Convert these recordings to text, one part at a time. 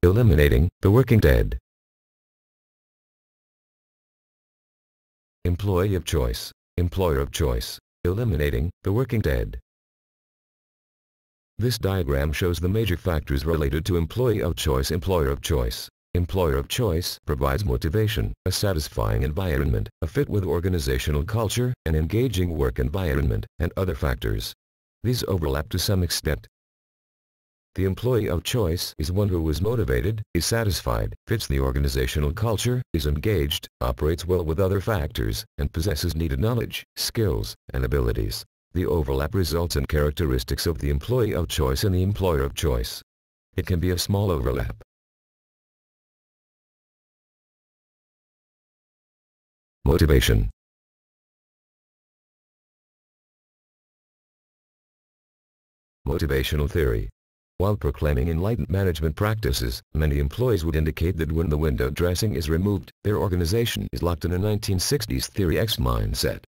Eliminating the working dead. Employee of choice, employer of choice, eliminating the working dead. This diagram shows the major factors related to employee of choice. Employer of choice. Employer of choice provides motivation, a satisfying environment, a fit with organizational culture, an engaging work environment, and other factors. These overlap to some extent. The employee of choice is one who is motivated, is satisfied, fits the organizational culture, is engaged, operates well with other factors, and possesses needed knowledge, skills, and abilities. The overlap results in characteristics of the employee of choice and the employer of choice. It can be a small overlap. Motivation. Motivational theory. While proclaiming enlightened management practices, many employees would indicate that when the window dressing is removed, their organization is locked in a 1960s Theory X mindset.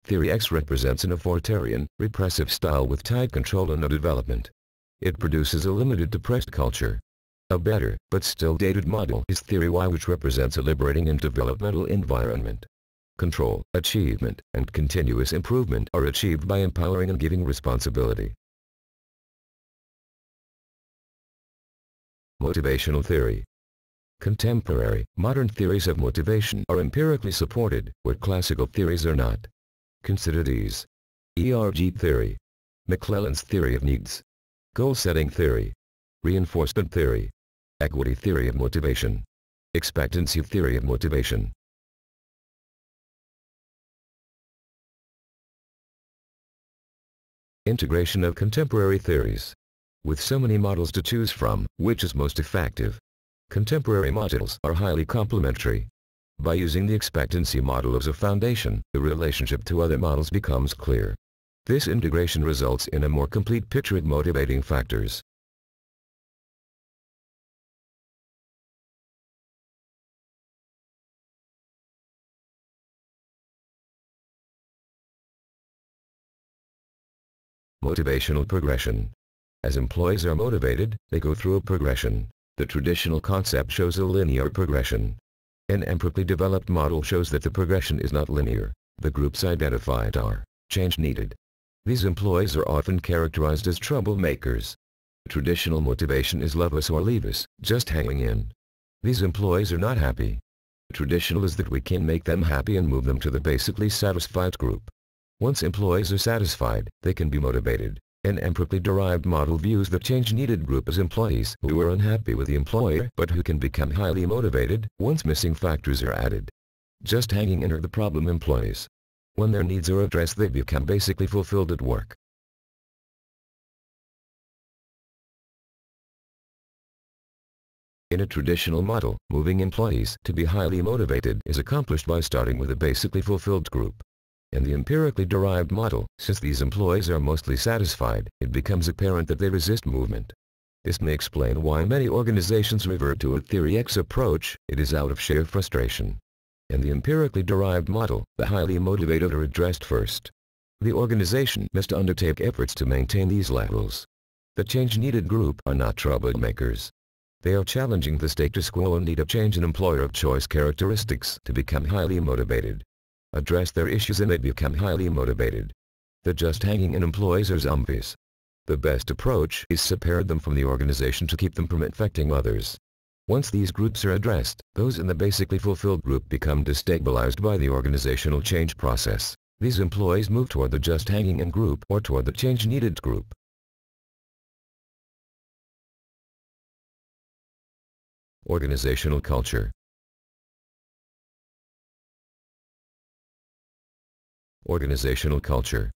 Theory X represents an authoritarian, repressive style with tight control and no development. It produces a limited depressed culture. A better, but still dated model is Theory Y, which represents a liberating and developmental environment. Control, achievement, and continuous improvement are achieved by empowering and giving responsibility. Motivational theory. Contemporary, modern theories of motivation are empirically supported, where classical theories are not. Consider these. ERG theory. McClelland's theory of needs. Goal-setting theory. Reinforcement theory. Equity theory of motivation. Expectancy theory of motivation. Integration of contemporary theories. With so many models to choose from, which is most effective? Contemporary models are highly complementary. By using the expectancy model as a foundation, the relationship to other models becomes clear. This integration results in a more complete picture of motivating factors. Motivational progression. As employees are motivated, they go through a progression. The traditional concept shows a linear progression. An empirically developed model shows that the progression is not linear. The groups identified are change needed. These employees are often characterized as troublemakers. Traditional motivation is love us or leave us, just hanging in. These employees are not happy. Traditional is that we can make them happy and move them to the basically satisfied group. Once employees are satisfied, they can be motivated. An empirically derived model views the change-needed group as employees who are unhappy with the employer but who can become highly motivated once missing factors are added. Just hanging in are the problem employees. When their needs are addressed, they become basically fulfilled at work. In a traditional model, moving employees to be highly motivated is accomplished by starting with a basically fulfilled group. In the empirically derived model, since these employees are mostly satisfied, it becomes apparent that they resist movement. This may explain why many organizations revert to a Theory X approach. It is out of sheer frustration. In the empirically derived model, the highly motivated are addressed first. The organization must undertake efforts to maintain these levels. The change-needed group are not troublemakers. They are challenging the status quo and need a change in employer of choice characteristics to become highly motivated. Address their issues and they become highly motivated. The just hanging in employees are zombies. The best approach is to separate them from the organization to keep them from infecting others. Once these groups are addressed, those in the basically fulfilled group become destabilized by the organizational change process. These employees move toward the just hanging in group or toward the change needed group. Organizational culture. Organizational culture.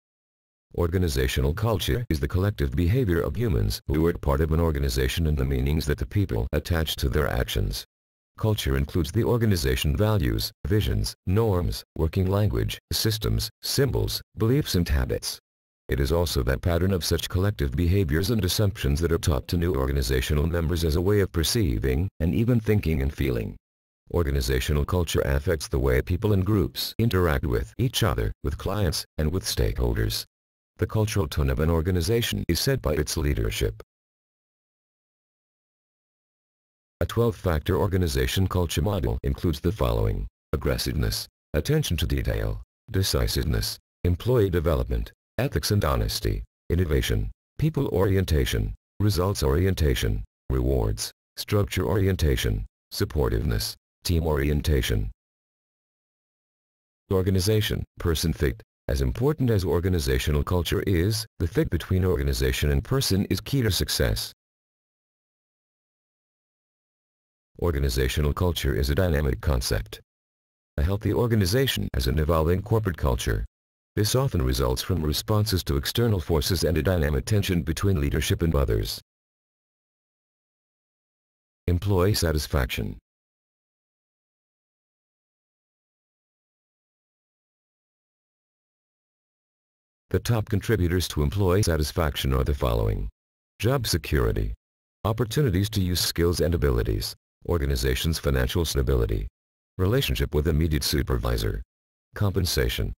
Organizational culture is the collective behavior of humans who are part of an organization and the meanings that the people attach to their actions. Culture includes the organization values, visions, norms, working language, systems, symbols, beliefs and habits. It is also that pattern of such collective behaviors and assumptions that are taught to new organizational members as a way of perceiving, and even thinking and feeling. Organizational culture affects the way people and groups interact with each other, with clients, and with stakeholders. The cultural tone of an organization is set by its leadership. A 12-factor organization culture model includes the following: aggressiveness, attention to detail, decisiveness, employee development, ethics and honesty, innovation, people orientation, results orientation, rewards, structure orientation, supportiveness, team orientation. Organization, person fit. As important as organizational culture is, the fit between organization and person is key to success. Organizational culture is a dynamic concept. A healthy organization has an evolving corporate culture. This often results from responses to external forces and a dynamic tension between leadership and others. Employee satisfaction. The top contributors to employee satisfaction are the following: job security, opportunities to use skills and abilities, organization's financial stability, relationship with immediate supervisor, compensation,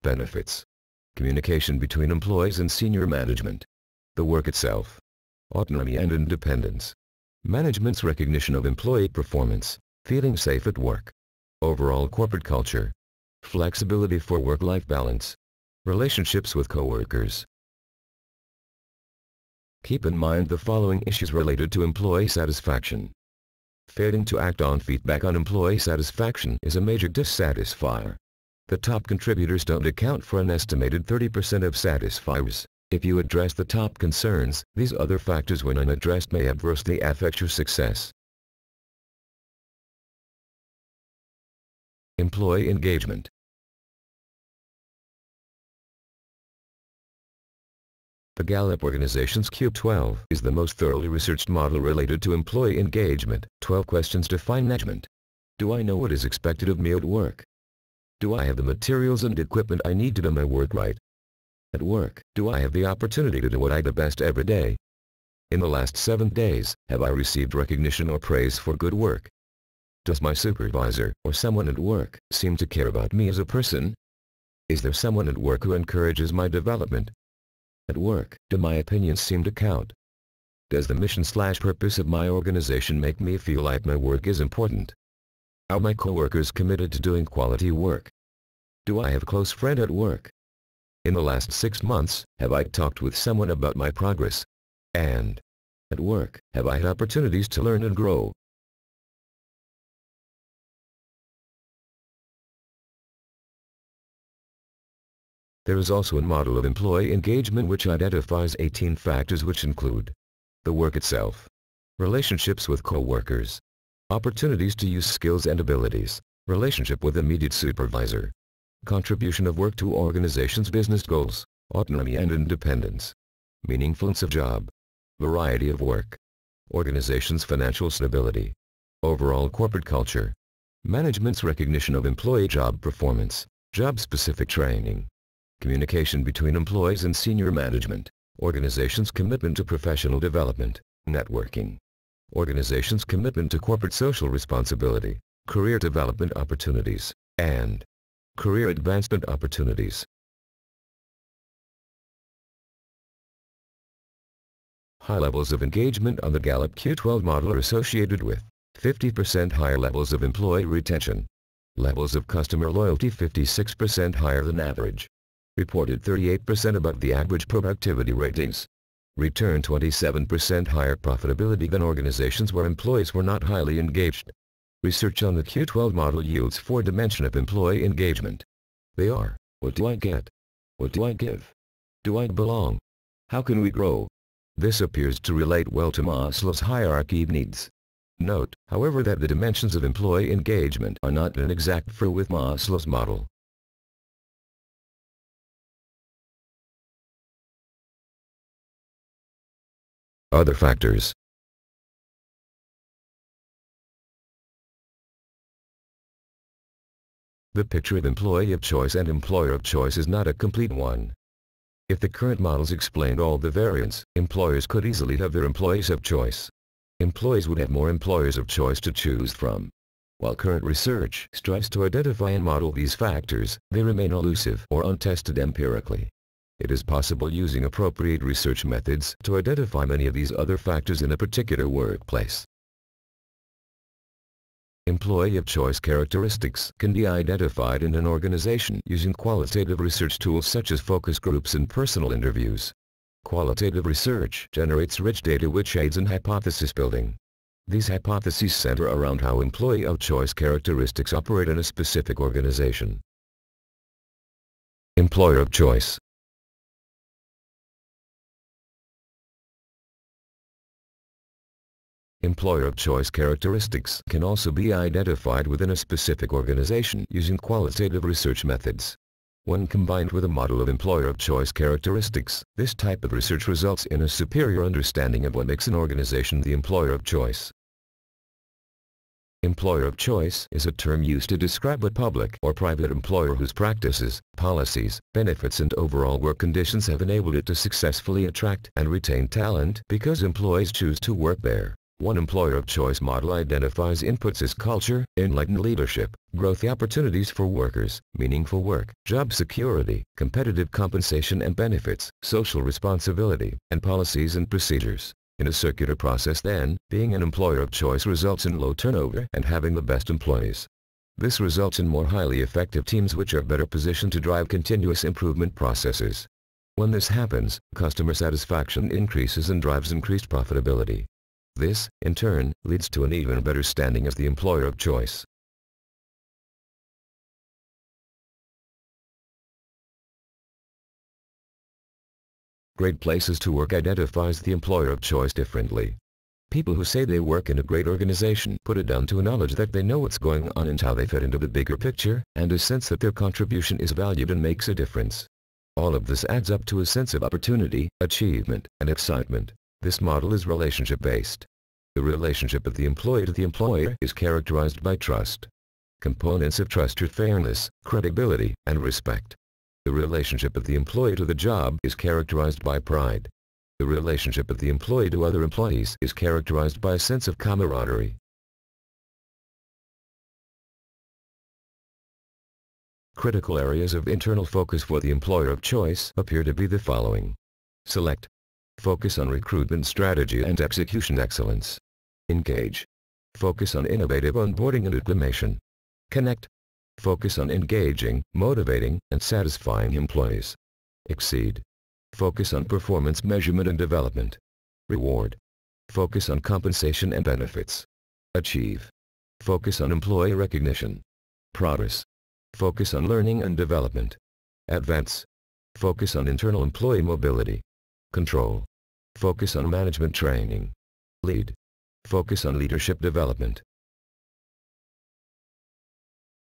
benefits, communication between employees and senior management, the work itself, autonomy and independence, management's recognition of employee performance, feeling safe at work, overall corporate culture, flexibility for work-life balance, relationships with coworkers. Keep in mind the following issues related to employee satisfaction. Failing to act on feedback on employee satisfaction is a major dissatisfier. The top contributors don't account for an estimated 30% of satisfiers. If you address the top concerns, these other factors when unaddressed may adversely affect your success. Employee engagement. The Gallup organization's Q12 is the most thoroughly researched model related to employee engagement. 12 questions define management. Do I know what is expected of me at work? Do I have the materials and equipment I need to do my work right? At work, do I have the opportunity to do what I do best every day? In the last 7 days, have I received recognition or praise for good work? Does my supervisor or someone at work seem to care about me as a person? Is there someone at work who encourages my development? At work, do my opinions seem to count? Does the mission/purpose of my organization make me feel like my work is important? Are my coworkers committed to doing quality work? Do I have a close friend at work? In the last 6 months, have I talked with someone about my progress? And at work, have I had opportunities to learn and grow? There is also a model of employee engagement which identifies 18 factors which include the work itself, relationships with co-workers, opportunities to use skills and abilities, relationship with immediate supervisor, contribution of work to organization's business goals, autonomy and independence, meaningfulness of job, variety of work, organization's financial stability, overall corporate culture, management's recognition of employee job performance, job-specific training, communication between employees and senior management, organization's commitment to professional development, networking, organization's commitment to corporate social responsibility, career development opportunities, and career advancement opportunities. High levels of engagement on the Gallup Q12 model are associated with 50% higher levels of employee retention, levels of customer loyalty 56% higher than average, reported 38% above the average productivity ratings, return 27% higher profitability than organizations where employees were not highly engaged. Research on the Q12 model yields 4 dimensions of employee engagement. They are: what do I get? What do I give? Do I belong? How can we grow? This appears to relate well to Maslow's hierarchy of needs. Note, however, that the dimensions of employee engagement are not an exact fit with Maslow's model. Other factors. The picture of employee of choice and employer of choice is not a complete one. If the current models explained all the variants, employers could easily have their employees of choice. Employees would have more employers of choice to choose from. While current research strives to identify and model these factors, they remain elusive or untested empirically. It is possible using appropriate research methods to identify many of these other factors in a particular workplace. Employee of choice characteristics can be identified in an organization using qualitative research tools such as focus groups and personal interviews. Qualitative research generates rich data which aids in hypothesis building. These hypotheses center around how employee of choice characteristics operate in a specific organization. Employer of choice. Employer of choice characteristics can also be identified within a specific organization using qualitative research methods. When combined with a model of employer of choice characteristics, this type of research results in a superior understanding of what makes an organization the employer of choice. Employer of choice is a term used to describe a public or private employer whose practices, policies, benefits and overall work conditions have enabled it to successfully attract and retain talent because employees choose to work there. One employer of choice model identifies inputs as culture, enlightened leadership, growth opportunities for workers, meaningful work, job security, competitive compensation and benefits, social responsibility, and policies and procedures. In a circular process then, being an employer of choice results in low turnover and having the best employees. This results in more highly effective teams which are better positioned to drive continuous improvement processes. When this happens, customer satisfaction increases and drives increased profitability. This, in turn, leads to an even better standing as the employer of choice. Great Places to Work identifies the employer of choice differently. People who say they work in a great organization put it down to a knowledge that they know what's going on and how they fit into the bigger picture, and a sense that their contribution is valued and makes a difference. All of this adds up to a sense of opportunity, achievement, and excitement. This model is relationship-based. The relationship of the employee to the employer is characterized by trust. Components of trust are fairness, credibility, and respect. The relationship of the employee to the job is characterized by pride. The relationship of the employee to other employees is characterized by a sense of camaraderie. Critical areas of internal focus for the employer of choice appear to be the following. Select. Focus on recruitment strategy and execution excellence. Engage. Focus on innovative onboarding and acclimation. Connect. Focus on engaging, motivating, and satisfying employees. Exceed. Focus on performance measurement and development. Reward. Focus on compensation and benefits. Achieve. Focus on employee recognition. Progress. Focus on learning and development. Advance. Focus on internal employee mobility. Control. Focus on management training. Lead. Focus on leadership development.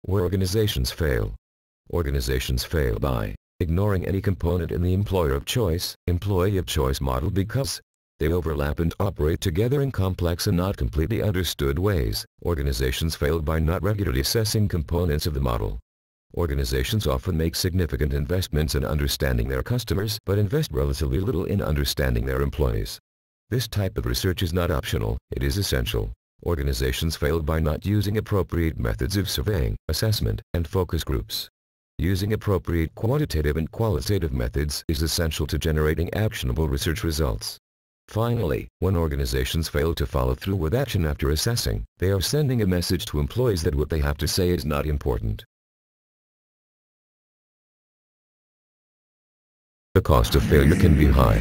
Where organizations fail. Organizations fail by ignoring any component in the employer of choice, employee of choice model because they overlap and operate together in complex and not completely understood ways. Organizations fail by not regularly assessing components of the model. Organizations often make significant investments in understanding their customers but invest relatively little in understanding their employees. This type of research is not optional, it is essential. Organizations fail by not using appropriate methods of surveying, assessment, and focus groups. Using appropriate quantitative and qualitative methods is essential to generating actionable research results. Finally, when organizations fail to follow through with action after assessing, they are sending a message to employees that what they have to say is not important. The cost of failure can be high.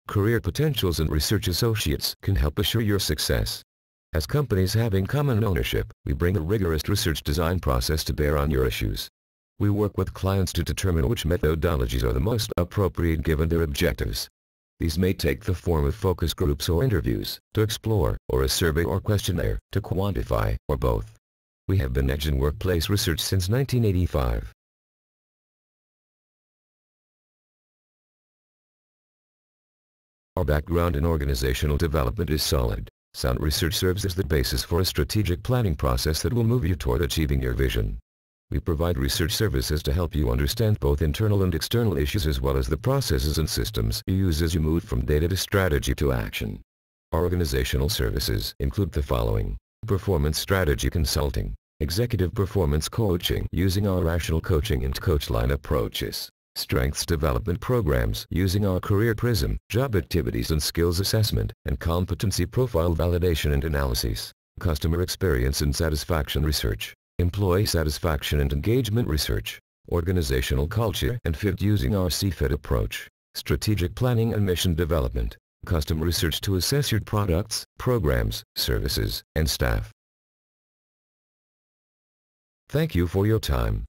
Career potentials and research associates can help assure your success. As companies having common ownership, we bring a rigorous research design process to bear on your issues. We work with clients to determine which methodologies are the most appropriate given their objectives. These may take the form of focus groups or interviews, to explore, or a survey or questionnaire, to quantify, or both. We have been engaged in workplace research since 1985. Our background in organizational development is solid. Sound research serves as the basis for a strategic planning process that will move you toward achieving your vision. We provide research services to help you understand both internal and external issues as well as the processes and systems you use as you move from data to strategy to action. Our organizational services include the following: performance strategy consulting, executive performance coaching using our rational coaching and coach line approaches, strengths development programs using our career prism, job activities and skills assessment, and competency profile validation and analysis, customer experience and satisfaction research, employee satisfaction and engagement research, organizational culture and fit using our CFIT approach, strategic planning and mission development, custom research to assess your products, programs, services, and staff. Thank you for your time.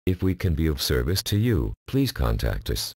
If we can be of service to you, please contact us.